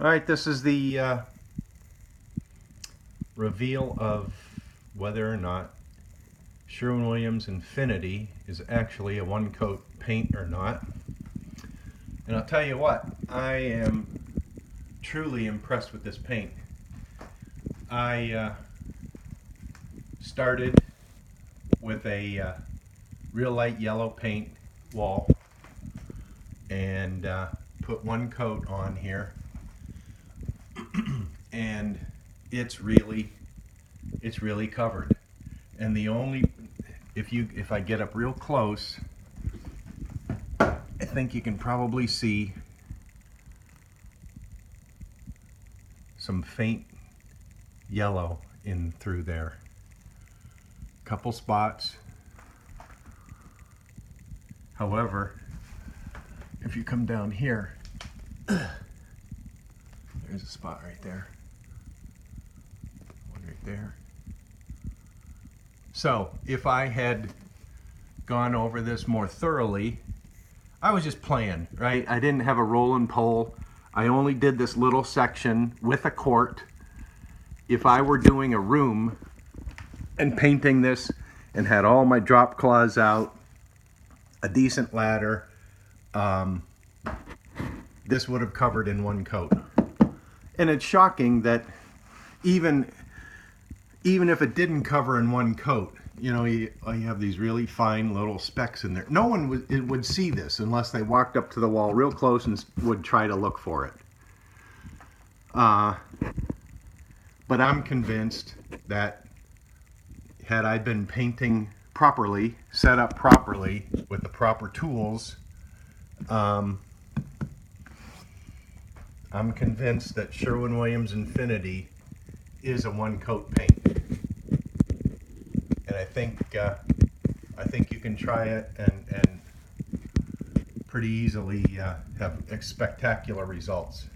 All right, this is the reveal of whether or not Sherwin Williams Infinity is actually a one-coat paint or not. And I'll tell you what, I am truly impressed with this paint. I started with a real light yellow paint wall and put one coat on here, and it's really covered. And the only, if I get up real close, I think you can probably see some faint yellow in through there. Couple spots. However, if you come down here, there's a spot right there. One right there. So if I had gone over this more thoroughly, I was just playing, right? I didn't have a rolling pole. I only did this little section with a quart. If I were doing a room and painting this and had all my drop cloths out, a decent ladder, this would have covered in one coat. And it's shocking that even if it didn't cover in one coat, you know, you have these really fine little specks in there. No one would see this unless they walked up to the wall real close and would try to look for it. But I'm convinced that had I been painting properly, set up properly with the proper tools, I'm convinced that Sherwin Williams Infinity is a one-coat paint. And I think you can try it and pretty easily have spectacular results.